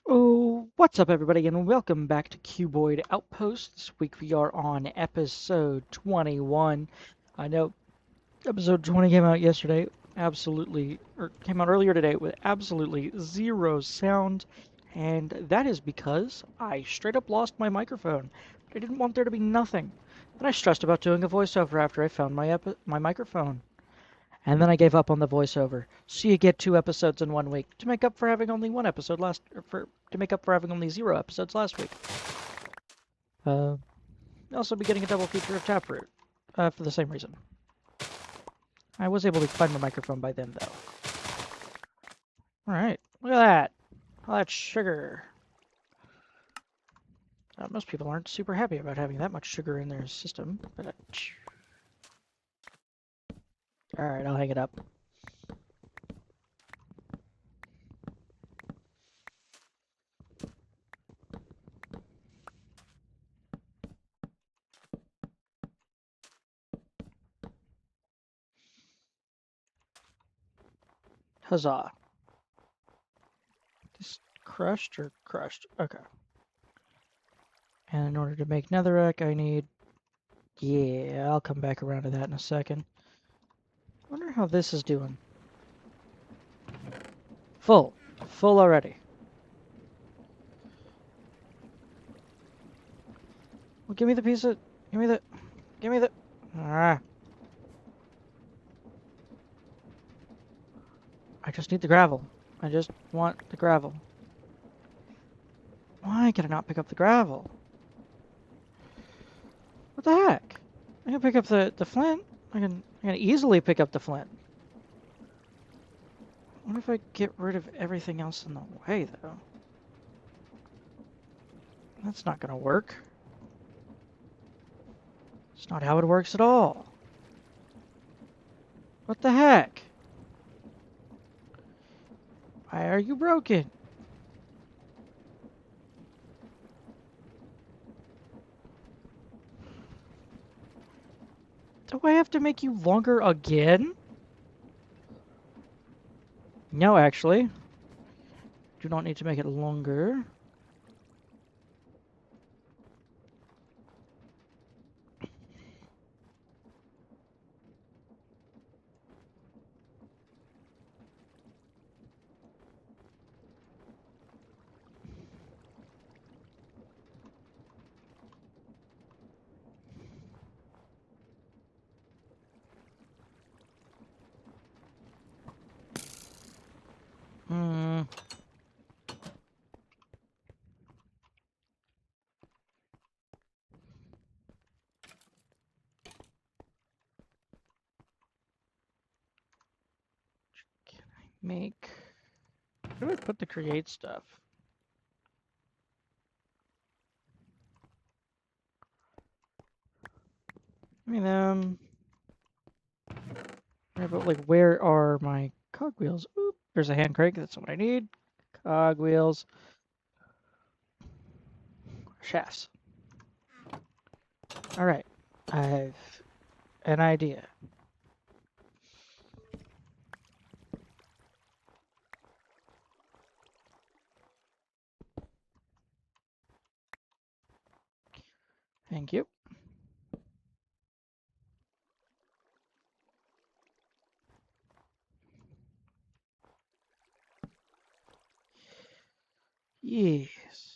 Oh, what's up, everybody, and welcome back to Cuboid Outpost. This week we are on episode 21. I know episode 20 came out yesterday, or came out earlier today with absolutely zero sound, and that is because I straight up lost my microphone. I didn't want there to be nothing. Then I stressed about doing a voiceover after I found my microphone. And then I gave up on the voiceover. So you get 2 episodes in 1 week to make up for having only one episode to make up for having only 0 episodes last week. Also be getting a double feature of Taproot, for the same reason. I was able to find my microphone by then, though. Alright, look at that. All that sugar. Most people aren't super happy about having that much sugar in their system, but alright, I'll hang it up. Huzzah. This crushed or crushed? Okay. And in order to make netherrack, I need... Yeah, I'll come back around to that in a second. Wonder how this is doing. Full. Full already. Well, give me the piece of... Give me the... Ah. I just need the gravel. I just want the gravel. Why can I not pick up the gravel? What the heck? I can pick up the flint. I can easily pick up the flint. What if I get rid of everything else in the way, though? That's not gonna work. It's not how it works at all. What the heck? Why are you broken? Do I have to make you longer again? No, actually. Do not need to make it longer. Hmm. Can I make... Where do I put the create stuff? I mean, but like, where are my cogwheels? Oop, there's a hand crank. That's what I need. Cogwheels. Shafts. All right. I have an idea. Thank you. Yes.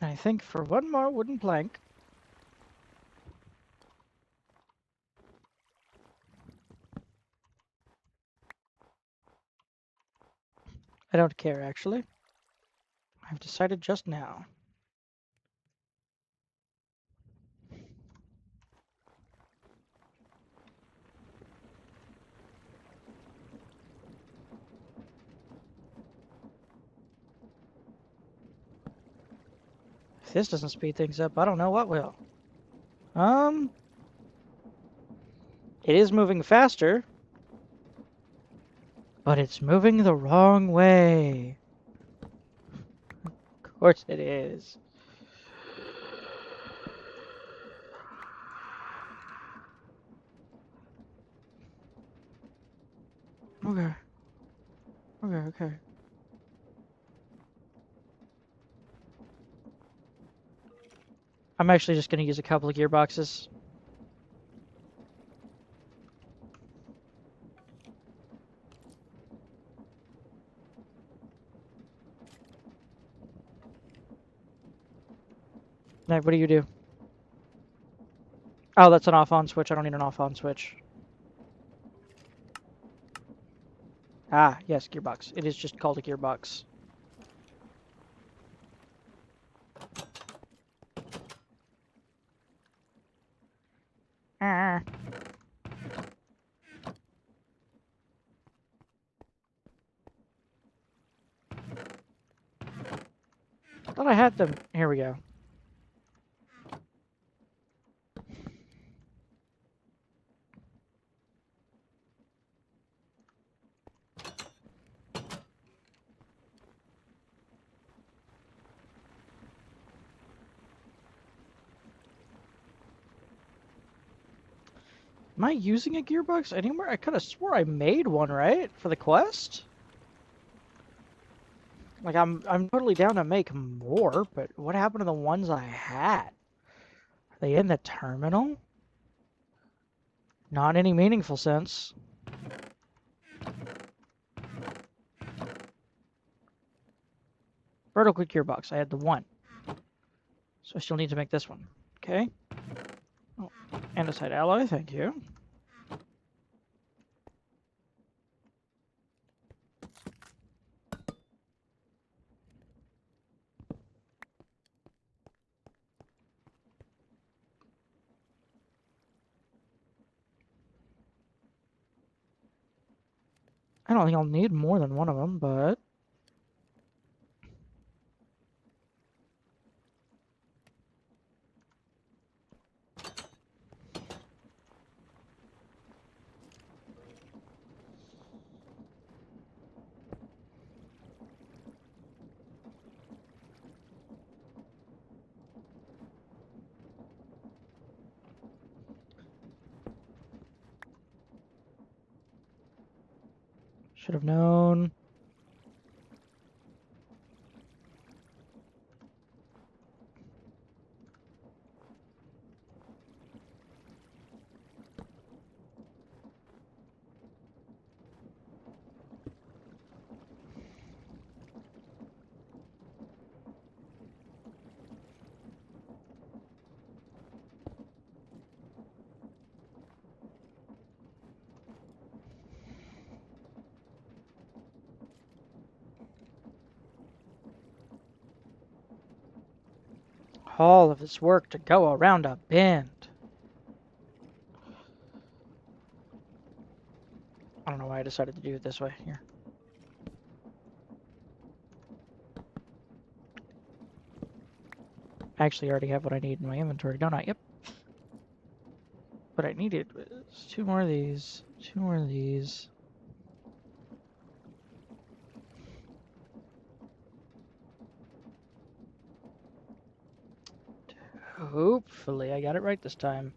And I think for one more wooden plank, I don't care actually. I've decided just now. this doesn't speed things up, I don't know what will. It is moving faster, but it's moving the wrong way. Of course it is. Okay. Okay. I'm actually just going to use a couple of gearboxes. Now, what do you do? Oh, that's an off-on switch. I don't need an off-on switch. Ah, yes, gearbox. It is just called a gearbox. Ah. Thought I had them. Here we go. Am I using a gearbox anywhere? I could have swore I made one, right? For the quest? Like, I'm totally down to make more, but what happened to the ones I had? Are they in the terminal? Not in any meaningful sense. Vertical gearbox. I had the one. So I still need to make this one. Okay. Oh, andesite alloy, thank you. I don't think I'll need more than one of them, but... should have known. All of this work to go around a bend. I don't know why I decided to do it this way. Here. I actually already have what I need in my inventory, don't I? Yep. What I needed was 2 more of these, 2 more of these. Hopefully I got it right this time.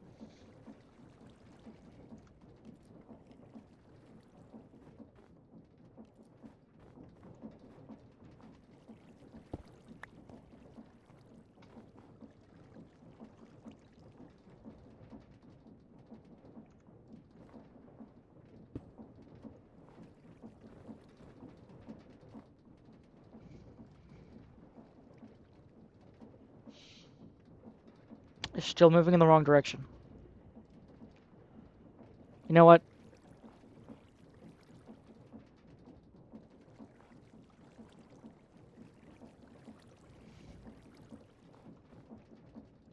It's still moving in the wrong direction. You know what?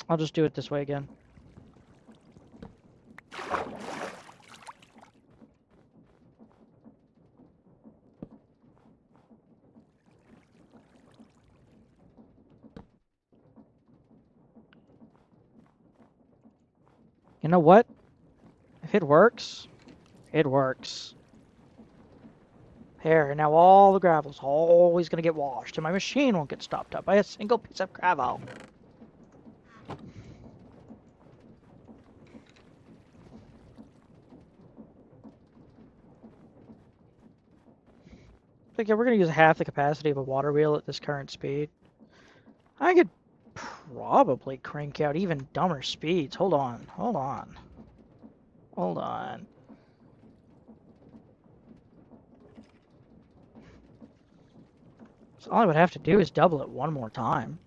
I'll just do it this way again. You know what? If it works, it works. Here, now all the gravel's always going to get washed, and my machine won't get stopped up by a single piece of gravel. Like, yeah, we're going to use half the capacity of a water wheel at this current speed. I could probably crank out even dumber speeds. Hold on, hold on. Hold on. So all I would have to do is double it one more time.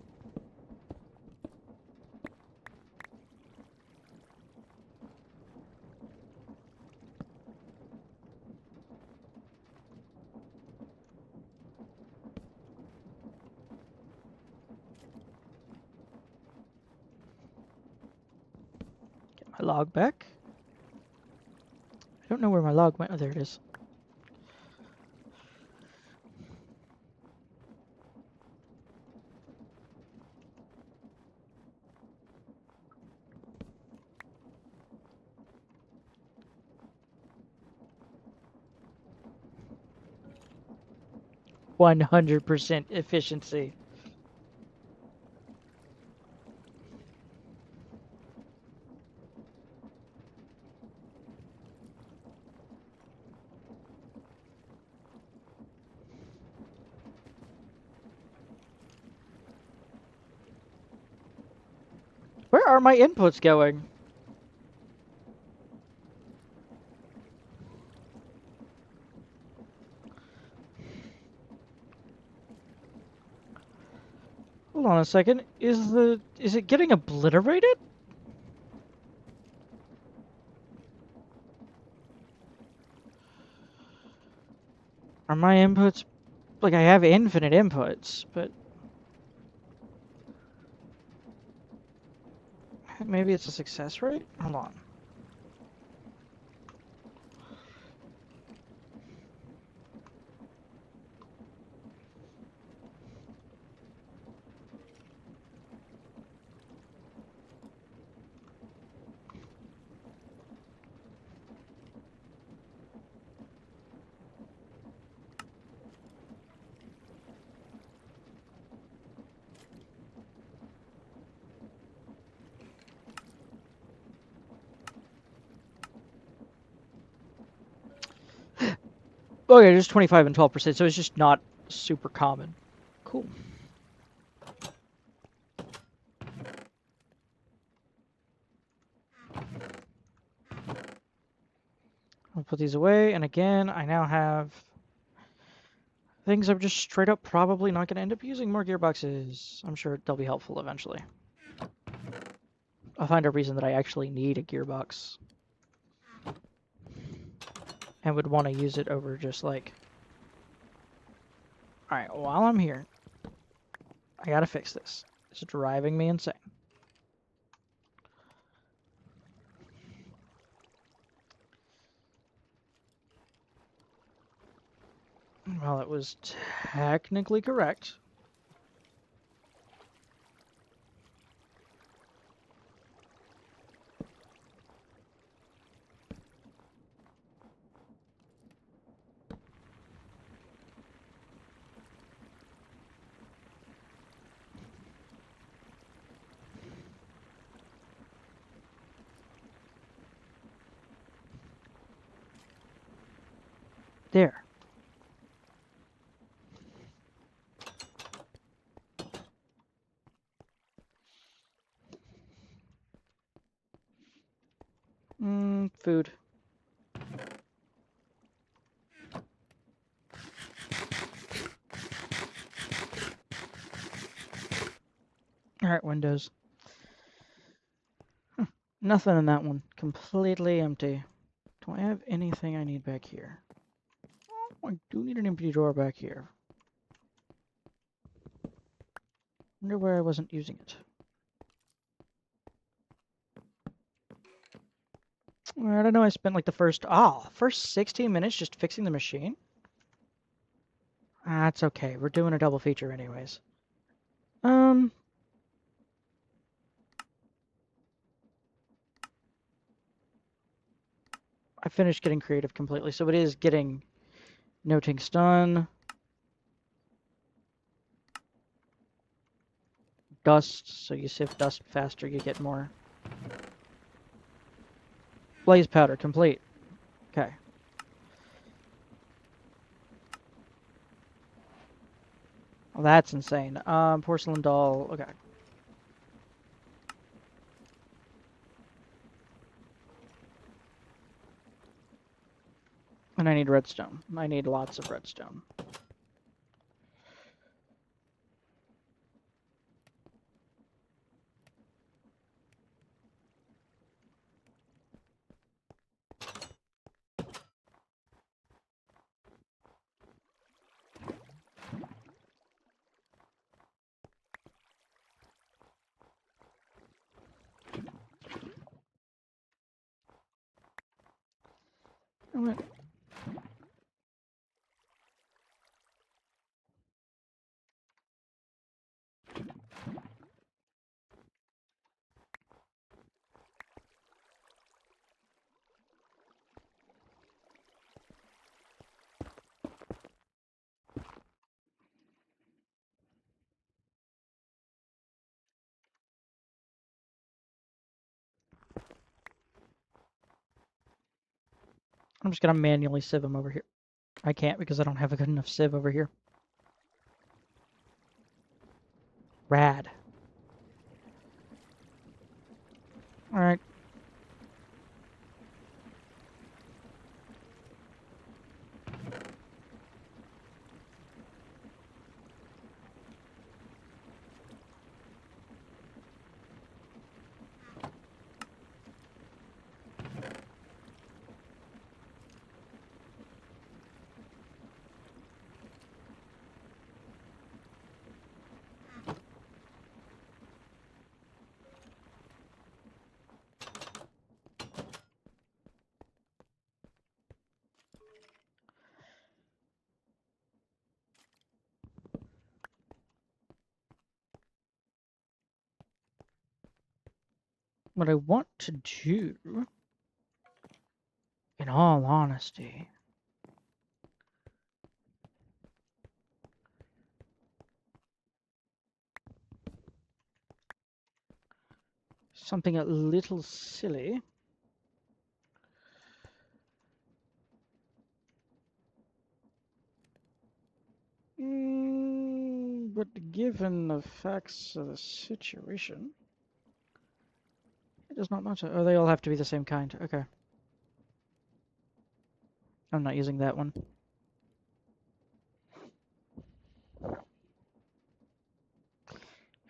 Get my log back. I don't know where my log went. Oh, there it is. %100 efficiency. Where are my inputs going? Hold on a second. Is it getting obliterated? Are my inputs like I have infinite inputs, but maybe it's a success rate? Hold on. Okay, just 25 and 12%, so it's just not super common. Cool. I'll put these away, and again, I now have things I'm just straight up probably not going to end up using more gearboxes. I'm sure they'll be helpful eventually. I'll find a reason that I actually need a gearbox. And would want to use it over just like... Alright, while I'm here, I gotta fix this. It's driving me insane. Well, it was technically correct. There. Food. Alright, windows. Nothing in that one. Completely empty. Do I have anything I need back here? Oh, I do need an empty drawer back here. Wonder where I wasn't using it. I don't know, I spent like the first 16 minutes just fixing the machine? That's okay, we're doing a double feature anyways. I finished getting creative completely, so it is getting noting stun, dust, so you sift dust faster, you get more. Blaze powder complete. Okay. Well, that's insane. Porcelain doll. Okay. And I need redstone. I need lots of redstone. I'm just gonna manually sieve them over here. I can't because I don't have a good enough sieve over here. Rad. Alright. What I want to do, in all honesty, something a little silly. But given the facts of the situation, it does not matter. Oh, they all have to be the same kind. Okay. I'm not using that one.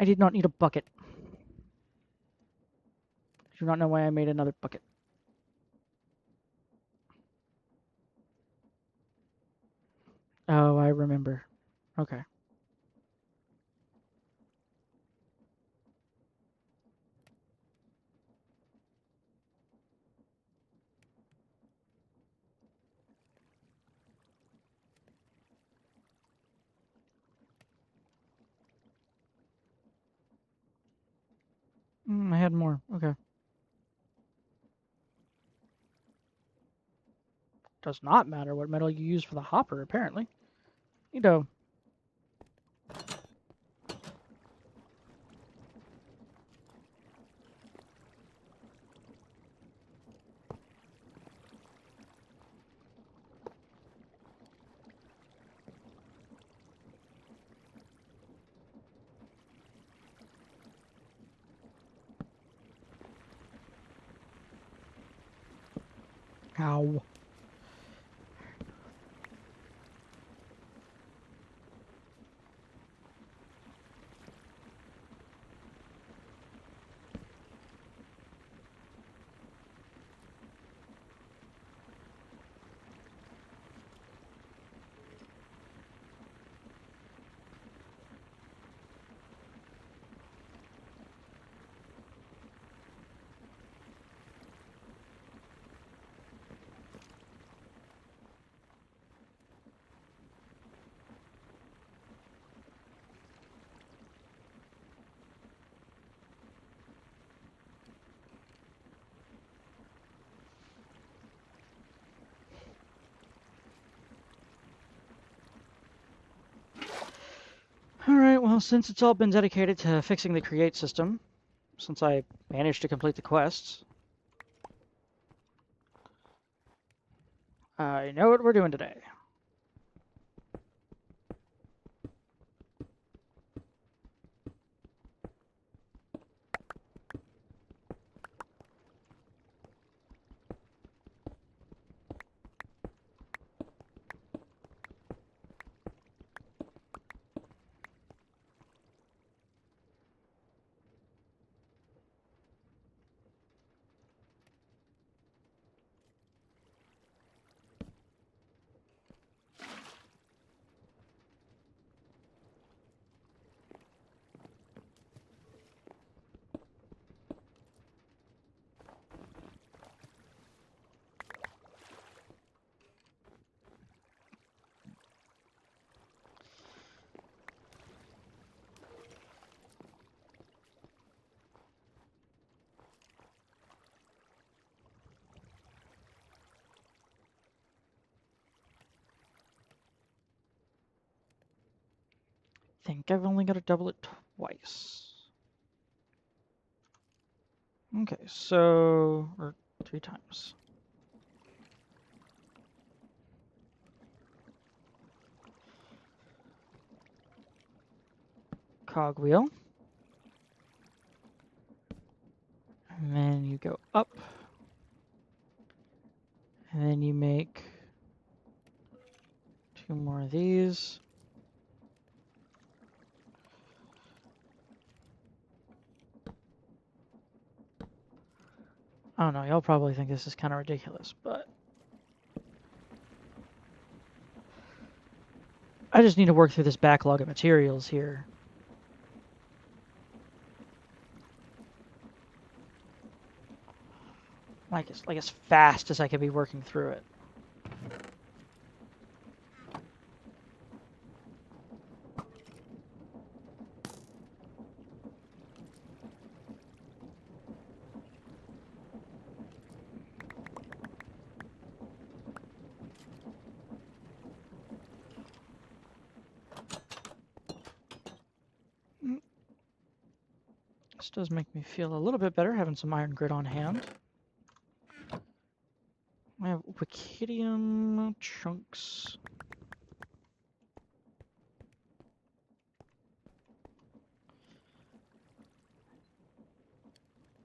I did not need a bucket. I do not know why I made another bucket. Oh, I remember. Okay. I had more. Okay. Does not matter what metal you use for the hopper, apparently. You know. Ow. Well, since it's all been dedicated to fixing the create system, since I managed to complete the quests, I know what we're doing today. I think I've only got to double it twice. Okay, so, or 3 times. Cogwheel. And then you go up. And then you make 2 more of these. I don't know, y'all probably think this is kind of ridiculous, but I just need to work through this backlog of materials here. Like as fast as I can be working through it. This does make me feel a little bit better having some iron grit on hand. I have Wikidium chunks.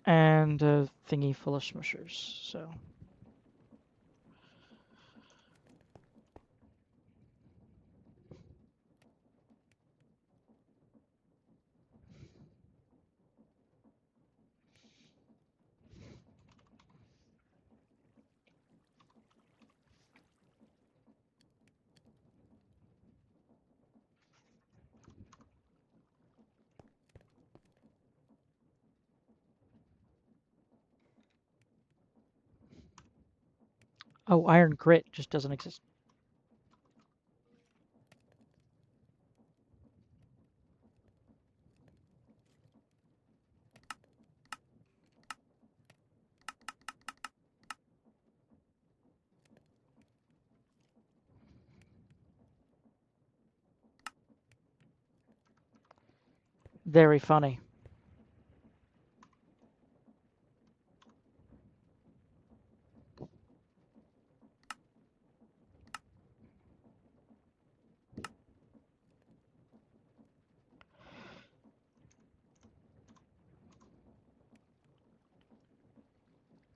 And a thingy full of smushers, so. Oh, iron grit just doesn't exist. Very funny.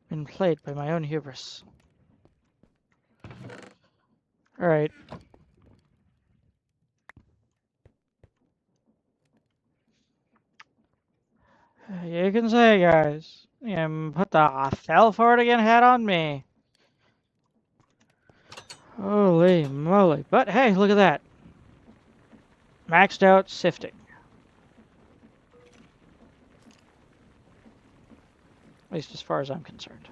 Been played by my own hubris. Alright. You can say, guys. Put the fell for it again hat on me. Holy moly. But hey, look at that. Maxed out sifting. At least as far as I'm concerned.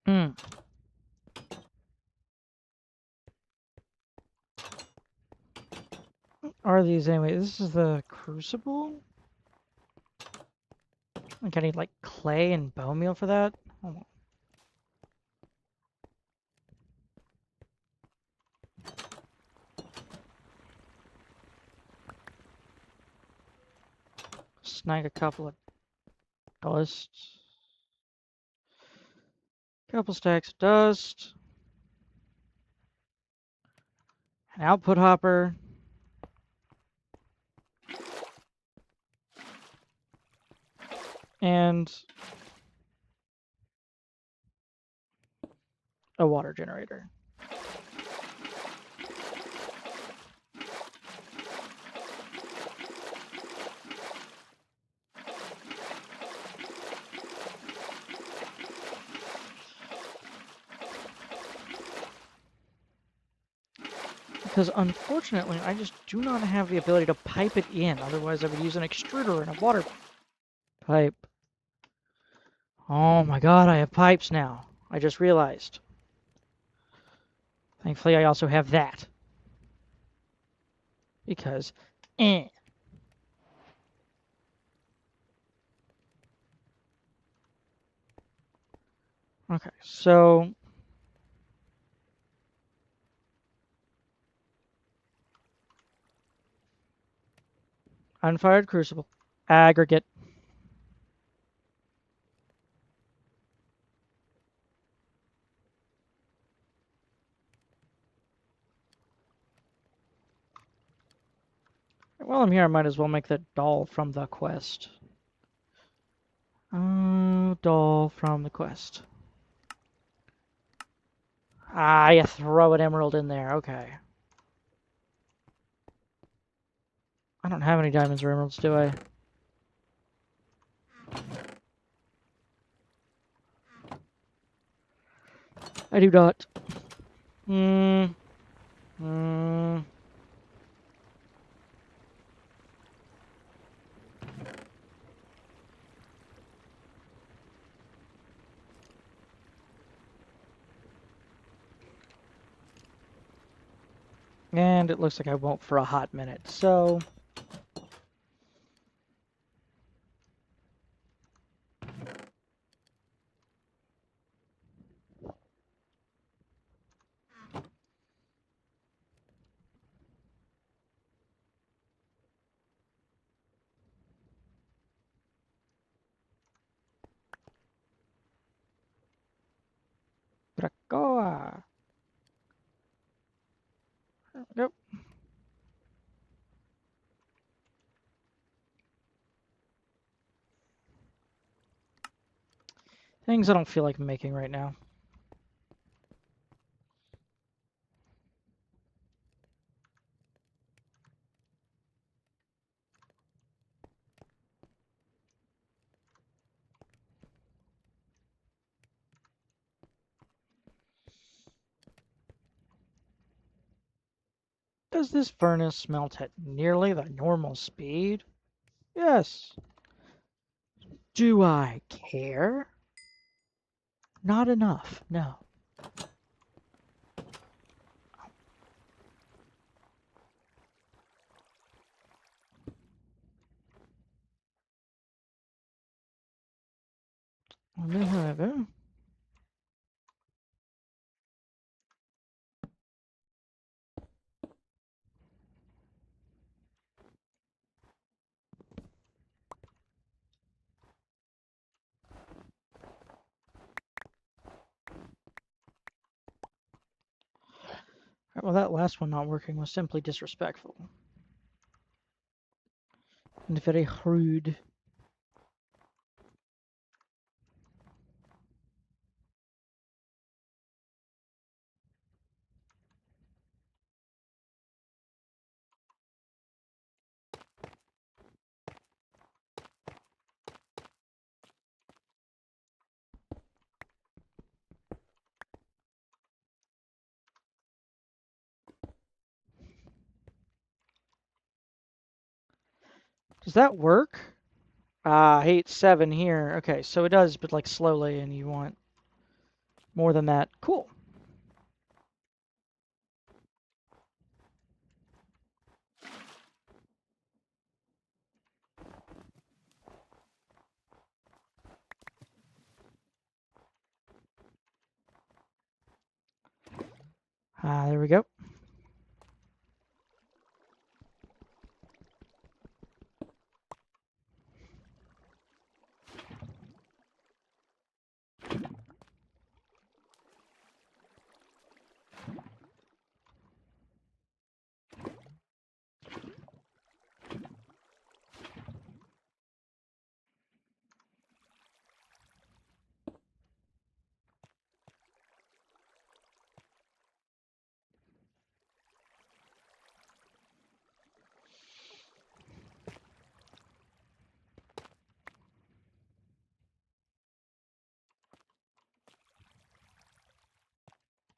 Hmm. What are these anyway? This is the crucible? Like I need like clay and bone meal for that? Hold on. Snag a couple of dust. Couple stacks of dust. An output hopper. And a water generator. Because unfortunately, I just do not have the ability to pipe it in. Otherwise, I would use an extruder and a water pipe. Oh my god, I have pipes now. I just realized. Thankfully, I also have that. Because, eh. Okay, so unfired crucible, aggregate. While I'm here, I might as well make the doll from the quest. Doll from the quest. Ah, you throw an emerald in there. Okay. I don't have any diamonds or emeralds, do I? I do not. Hmm. Hmm. And it looks like I won't for a hot minute, so... Krakoa. Nope. Things I don't feel like making right now. Does this furnace smelt at nearly the normal speed? Yes. Do I care? Not enough, no. However, well, that last one not working was simply disrespectful. And very rude. Does that work? Ah, I hate 7 here. Okay, so it does, but like slowly, and you want more than that. Cool. There we go.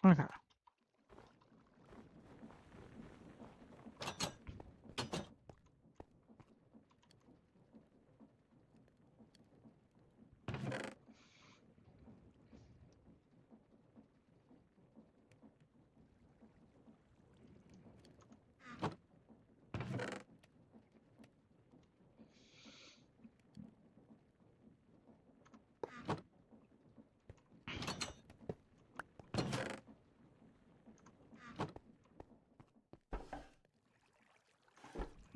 Okay.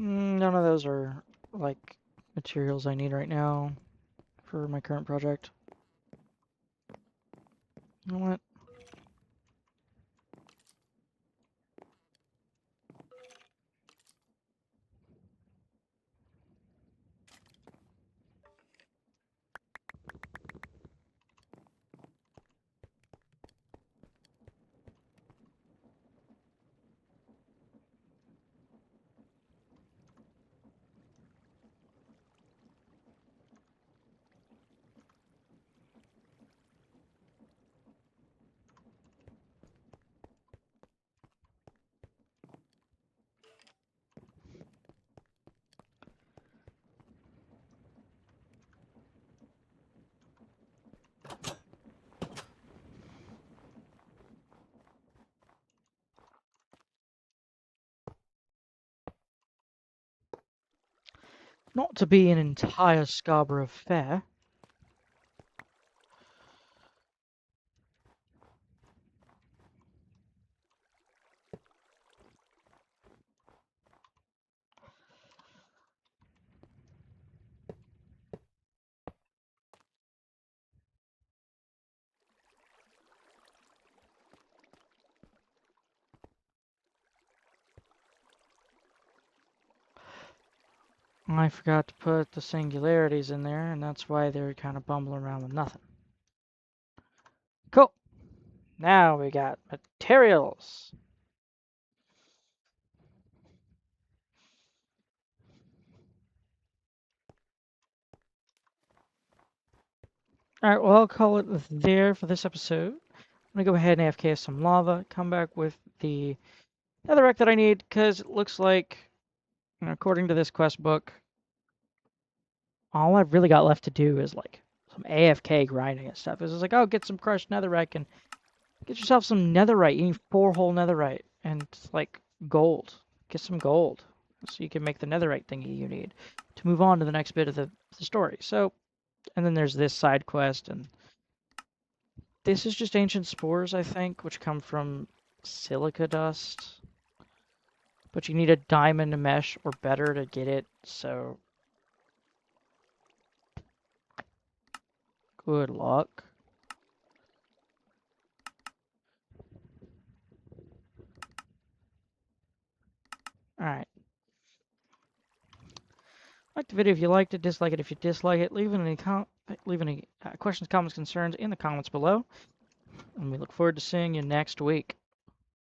None of those are like materials I need right now for my current project. You know what? Not to be an entire Scarborough fair. I forgot to put the singularities in there, and that's why they're kind of bumbling around with nothing. Cool. Now we got materials. Alright, well, I'll call it there for this episode. I'm going to go ahead and AFK some lava, come back with the netherrack that I need, because it looks like, according to this quest book, all I've really got left to do is like some AFK grinding and stuff. It's just like, oh, get some crushed netherrack and get yourself some netherite. You need 4-hole netherite and like gold. Get some gold so you can make the netherite thingy you need to move on to the next bit of the story. So, and then there's this side quest, and this is just ancient spores, I think, which come from silica dust. But you need a diamond mesh or better to get it, so good luck. Alright. Like the video if you liked it, dislike it if you dislike it, leave any questions, comments, concerns in the comments below. And we look forward to seeing you next week.